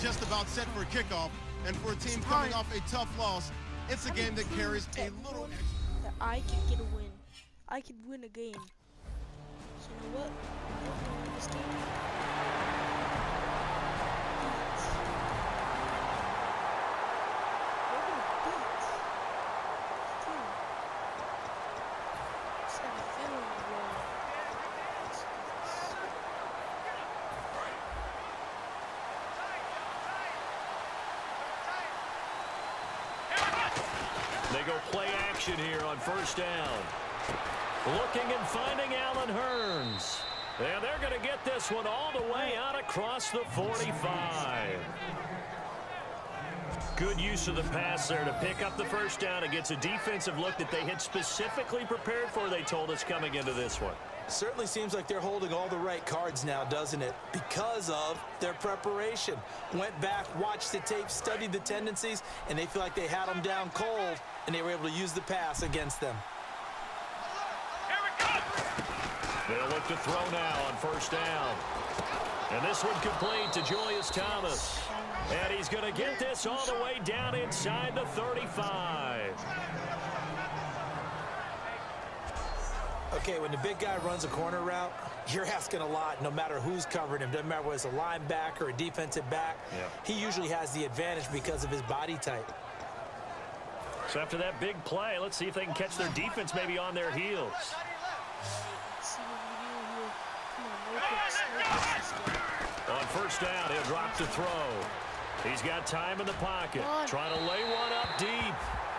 just about set for kickoff, and for a team coming off a tough loss, it's a game that carries a little extra. That I could get a win. I could win a game. So you know what? We're gonna win this game. We're gonna beat this team. Just have a feeling we're They go play action here on first down. Looking and finding Allen Hurns. And they're going to get this one all the way out across the 45. Good use of the pass there to pick up the first down against a defensive look that they had specifically prepared for, they told us, coming into this one. Certainly seems like they're holding all the right cards now, doesn't it? Because of their preparation. Went back, watched the tape, studied the tendencies, and they feel like they had them down cold, and they were able to use the pass against them. They'll look to throw now on first down. And this one complete to Julius Thomas. And he's going to get this all the way down inside the 35. Okay, when the big guy runs a corner route, you're asking a lot no matter who's covering him. Doesn't matter whether it's a linebacker or a defensive back. Yeah. He usually has the advantage because of his body type. So after that big play, let's see if they can catch their defense maybe on their heels. On first down, he'll drop to throw. He's got time in the pocket. Trying to lay one up deep.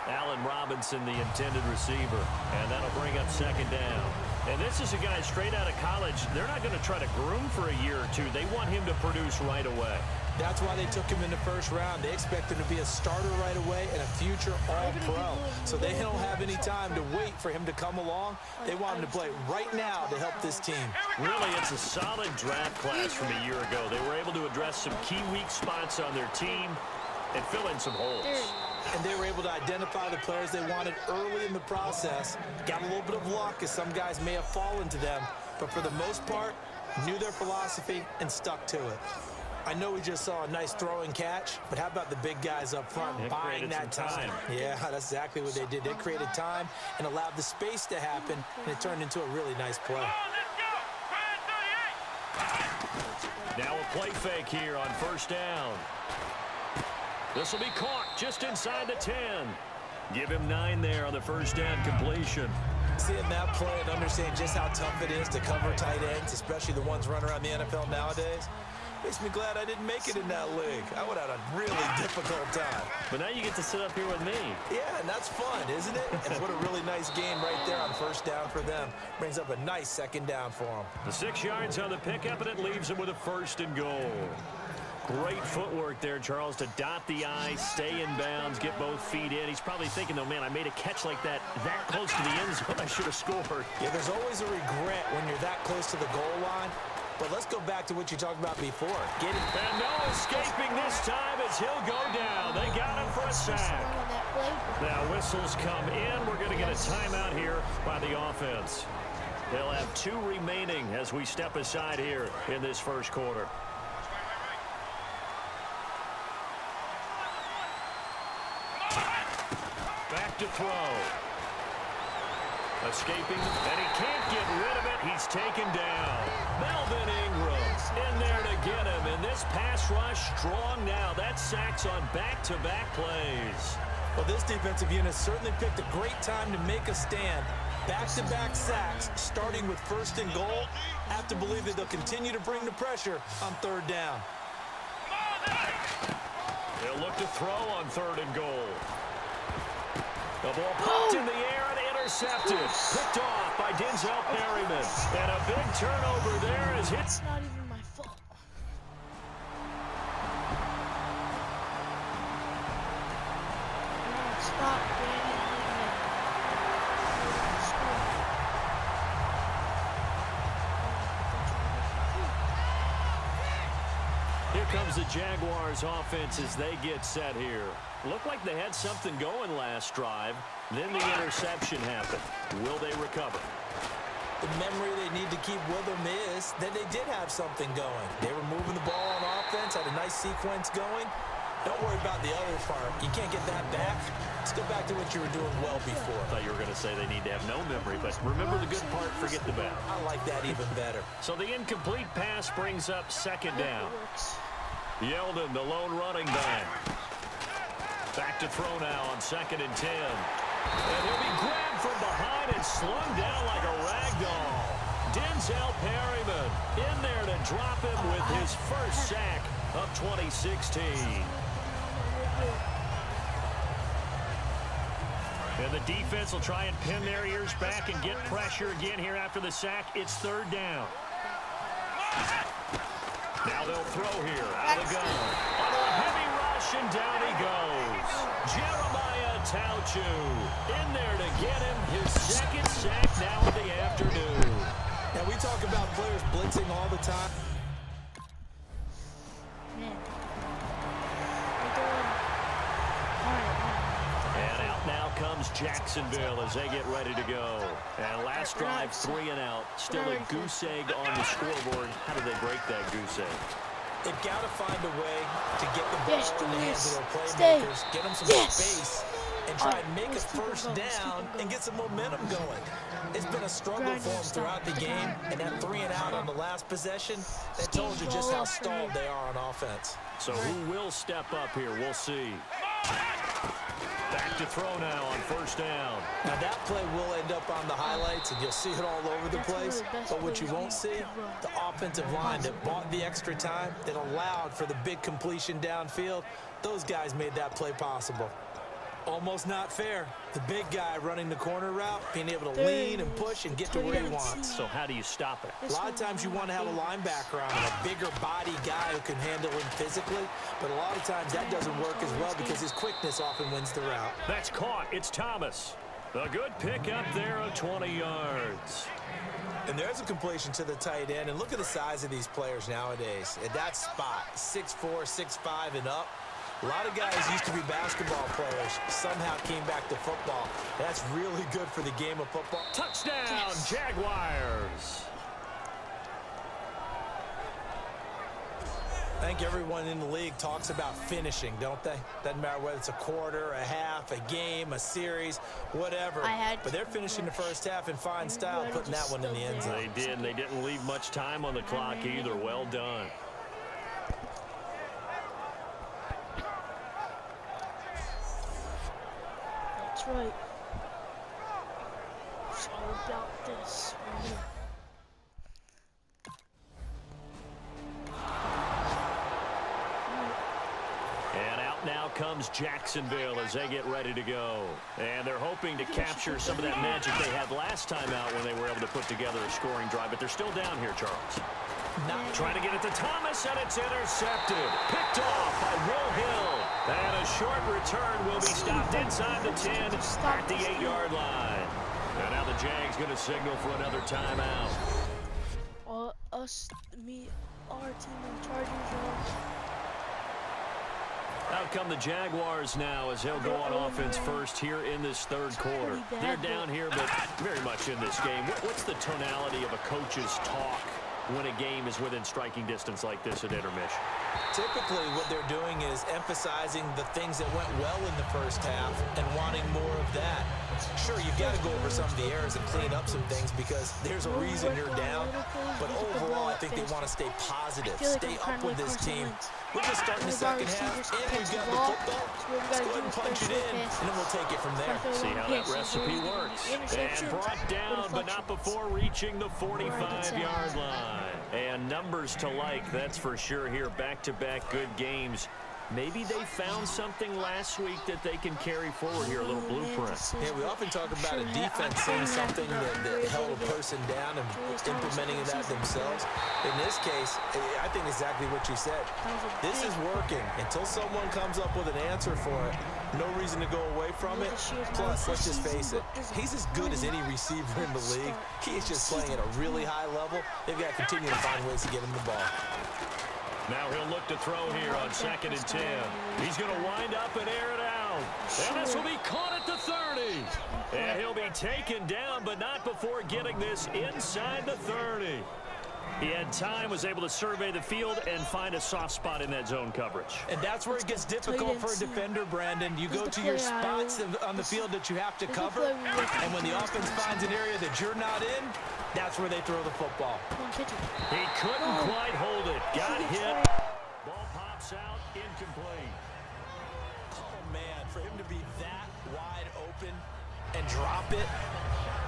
Allen Robinson, the intended receiver. And that'll bring up second down. And this is a guy straight out of college. They're not going to try to groom for a year or two. They want him to produce right away. That's why they took him in the first round. They expect him to be a starter right away and a future all-pro. So they don't have any time to wait for him to come along. They want him to play right now to help this team. Really, it's a solid draft class from a year ago. They were able to address some key weak spots on their team and fill in some holes. And they were able to identify the players they wanted early in the process. Got a little bit of luck, as some guys may have fallen to them. But for the most part, knew their philosophy and stuck to it. I know we just saw a nice throw and catch, but how about the big guys up front buying that time? Yeah, that's exactly what they did. They created time and allowed the space to happen, and it turned into a really nice play. Now a play fake here on first down. This will be caught just inside the 10. Give him 9 there on the first down completion. Seeing that play and understanding just how tough it is to cover tight ends, especially the ones running around the NFL nowadays, makes me glad I didn't make it in that league. I would have had a really difficult time. But now you get to sit up here with me. Yeah, and that's fun, isn't it? And what a really nice game right there on first down for them. Brings up a nice second down for them. The 6 yards on the pickup, and it leaves them with a first and goal. Great footwork there, Charles, to dot the I, stay in bounds, get both feet in. He's probably thinking, though, man, I made a catch like that close to the end zone. I should have scored. Yeah, there's always a regret when you're that close to the goal line. But let's go back to what you talked about before. And no escaping this time as he'll go down. They got him for a sack. Now whistles come in. We're going to get a timeout here by the offense. They'll have 2 remaining as we step aside here in this first quarter. Back to throw. Escaping, and he can't get rid of it. He's taken down. Melvin Ingram in there to get him. And this pass rush strong now. That sacks on back-to-back plays. Well, this defensive unit certainly picked a great time to make a stand. Back-to-back sacks, starting with first and goal. Have to believe that they'll continue to bring the pressure on third down. They'll look to throw on third and goal. The ball popped in the air and intercepted. Picked off by Denzel Perryman. And a big turnover there as it's not even my fault. Stop, Here comes the Jaguars offense as they get set here. Looked like they had something going last drive. Then the interception happened. Will they recover? The memory they need to keep with them is that they did have something going. They were moving the ball on offense, had a nice sequence going. Don't worry about the other part. You can't get that back. Let's go back to what you were doing well before. I thought you were going to say they need to have no memory, but remember the good part, forget the bad. I like that even better. So the incomplete pass brings up second down. Yeldon, the lone running back. Back to throw now on 2nd and 10. And he'll be grabbed from behind and slung down like a rag doll. Denzel Perryman in there to drop him with his first sack of 2016. And the defense will try and pin their ears back and get pressure again here after the sack. It's 3rd down. Now they'll throw here out of the gun. Under a heavy rush, and down he goes. Jeremiah Tauchu in there to get him his 2nd sack now in the afternoon. Now, we talk about players blitzing all the time. Man. And out now comes Jacksonville as they get ready to go. And last drive, 3 and out. Still a goose egg on the scoreboard. How do they break that goose egg? They've got to find a way to get the ball in the hands of their playmakers, get them some space, and try and make a first down and get some momentum going. It's been a struggle for them throughout the game, and that 3 and out on the last possession, that told you just how stalled they are on offense. So who will step up here? We'll see. Back to throw now on 1st down. Now that play will end up on the highlights, and you'll see it all over the place. But what you won't see, the offensive line that bought the extra time, that allowed for the big completion downfield, those guys made that play possible. Almost not fair. The big guy running the corner route, being able to lean and push and get to where he wants. So how do you stop it? A lot of times you want to have a linebacker on a bigger body guy who can handle him physically, but a lot of times that doesn't work as well because his quickness often wins the route. That's caught. It's Thomas. A good pick up there of 20 yards. And there's a completion to the tight end, and look at the size of these players nowadays. At that spot, 6'4", 6'5", and up. A lot of guys used to be basketball players, somehow came back to football. That's really good for the game of football. Touchdown, Jaguars. I think everyone in the league talks about finishing, don't they? Doesn't matter whether it's a quarter, a half, a game, a series, whatever. But they're finishing the first half in fine style, putting that one in the end zone. They did. They didn't leave much time on the clock either. Well done. That's right. It's all about this. And out now comes Jacksonville as they get ready to go. And they're hoping to capture some of that magic they had last time out when they were able to put together a scoring drive. But they're still down here, Charles. Not trying to get it to Thomas, and it's intercepted. Picked off by Will Hill. And a short return will be stopped inside the 10 at the 8-yard line. And now the Jags going to signal for another timeout. Our team and Chargers. Out come the Jaguars now as they'll go on offense first here in this 3rd quarter. They're down here, but very much in this game. What's the tonality of a coach's talk when a game is within striking distance like this at intermission? Typically, what they're doing is emphasizing the things that went well in the first half and wanting more of that. Sure, you've got to go over some of the errors and clean up some things because there's a reason you're down. But overall, I think they want to stay positive, stay up with this team. We're just starting the second half, and we've got the football. Let's go ahead and punch it in, and then we'll take it from there. See how that recipe works. And brought down, but not before reaching the 45-yard line. And numbers to like, that's for sure here. Back-to-back good games. Maybe they found something last week that they can carry forward here, a little blueprint. Yeah, we often talk about a defense saying something that held a person down and implementing that themselves. In this case, I think exactly what you said. This is working. Until someone comes up with an answer for it, no reason to go away from it. Plus, let's just face it, he's as good as any receiver in the league. He is just playing at a really high level. They've got to continue to find ways to get him the ball. Now he'll look to throw here on 2nd and 10. He's going to wind up and air it out. And this will be caught at the 30. And he'll be taken down, but not before getting this inside the 30. He had time, was able to survey the field, and find a soft spot in that zone coverage. And that's where it gets difficult for a defender, Brandon. You go to your spots on the field that you have to cover, and when the offense finds an area that you're not in, that's where they throw the football. He couldn't quite hold it. Got hit. Ball pops out, incomplete. Oh, man, for him to be that wide open and drop it.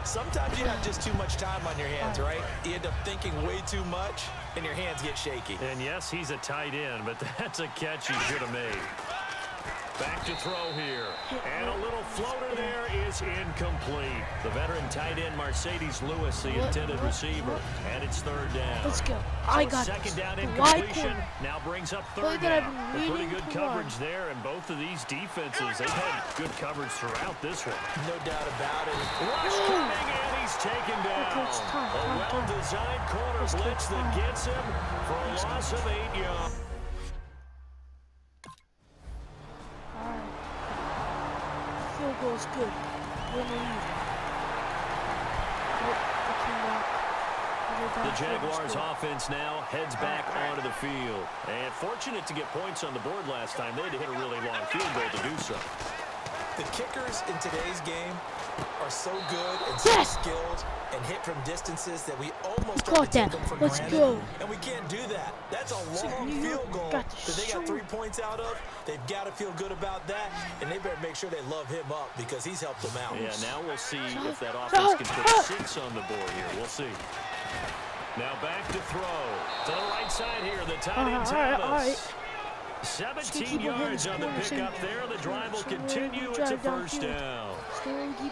Sometimes you have just too much time on your hands, right? You end up thinking way too much, and your hands get shaky. And yes, he's a tight end, but that's a catch he should have made. Back to throw here. And a little floater there is incomplete. The veteran tight end, Mercedes Lewis, the intended receiver. And it's third down. Let's go. So I got second this. down Wide incompletion. corner. Now brings up Play third that down. I've been Pretty reading good for coverage there, and both of these defenses, they've had good coverage throughout this one. No doubt about it. Rush coming, and he's taken down. A well-designed corner blitz that gets him for a loss of 8 yards. Field goal is good. Win or leave. Oh, they came back. The Jaguars offense now heads back onto the field. And fortunate to get points on the board last time. They had to hit a really long field goal to do so. The kickers in today's game are so good and so skilled and hit from distances that we almost start to take them for granted. Go. And we can't do that. That's a long field goal that they got 3 points out of. They've got to feel good about that, and they better make sure they love him up because he's helped them out. Yeah, now we'll see if that offense can put 6 on the board here. We'll see. Now back to throw. To the right side here, the tight end Thomas. 17 yards on the pickup there. The drive will continue. It's a first down.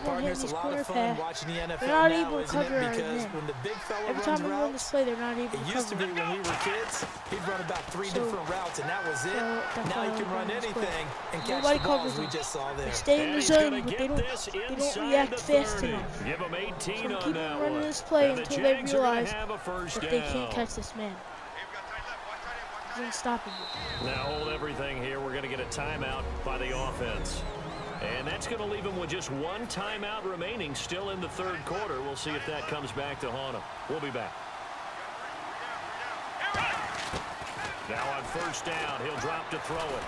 Partners, a lot of fun watching the NFL not now, able to isn't cover it? our Because men. when the big fella Every runs time we run routes, this play, they're not able to it cover. used to be when we were kids, he'd run about 3 different routes, and that was it. Now he can run anything and catch Nobody the balls covers we him. just saw there. They stay in the zone, but they don't react fast enough. Give them 18 So on keep that running one. this play And the until they Jags are realize gonna have a first that they down. can't catch this man. He's unstoppable. Now hold everything here. We're going to get a timeout by the offense. And that's going to leave them with just one timeout remaining still in the third quarter. We'll see if that comes back to haunt them. We'll be back. Now on first down, he'll drop to throw it.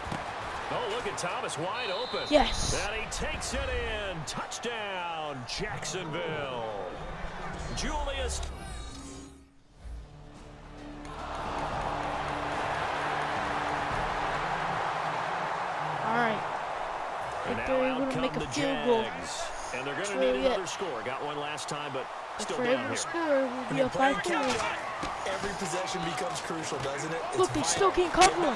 Oh, look at Thomas wide open. Yes. And he takes it in. Touchdown, Jacksonville. Julius. All right. And If now they're out able to come make a the field goal, Jags. And they're going to That's need really it. another score. Got one last time, but if still they're down able to here. score, we'll be up by 4. Every possession becomes crucial, doesn't it? Look, they still can't cover him.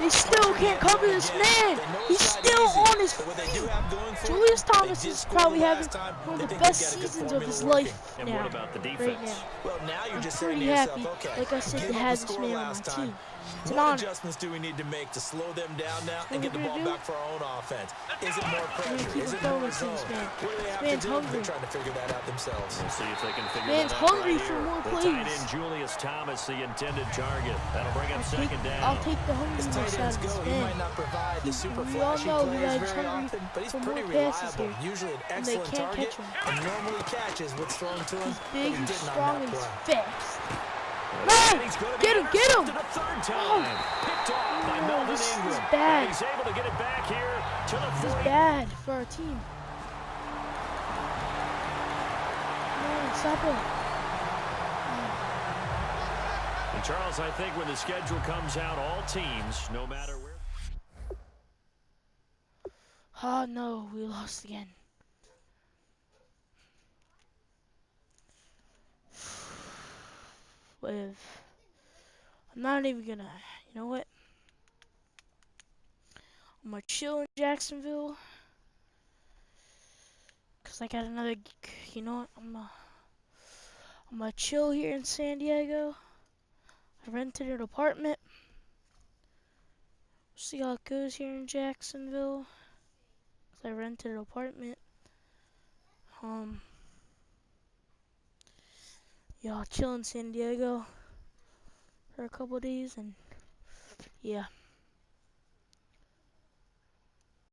They They still can't cover this man. He's still on his feet. Julius Thomas is probably having one of the best seasons of his life And now. what about the Right defense? now. Well, now you're I'm just saying pretty to yourself, happy, okay, like I said, give to up have the this score man on last my time. team. It's an What honor. adjustments do we need to make to slow them down now What and get the we're ball gonna back for our own offense? Is it more We're pressure? gonna keep Is it it going more with zone? this man. What do they have Man's to do? hungry. They're trying to figure that out themselves. We'll see if they can figure Man's that out hungry right for here. more The plays. tight end Julius Thomas, the intended target. That'll bring up second down. I'll take the As hungriness tight out ends of go, this he might man. not provide the super We all flashy know he plays likes very hungry often, but he's for pretty more passes reliable. here. Usually an And they excellent can't target, catch him. and normally catches what's thrown to him, He's but big, he he's didn't on strong, that and he's play. fast. And Man, he's gonna be get him, get him! intercepted a third time. Oh. Picked off by No, Melvin this is Ingram. bad. And he's able to get it back here to the This is 40. bad for our team. Come on, stop him. And Charles, I think when the schedule comes out, all teams, no matter where. Oh no, we lost again. I'm not even gonna, you know what? I'm gonna chill in Jacksonville. Cause I got another, you know what? I'm gonna chill here in San Diego. I rented an apartment. See how it goes here in Jacksonville. Cause I rented an apartment. Yeah, I'll chill in San Diego for a couple days, and yeah.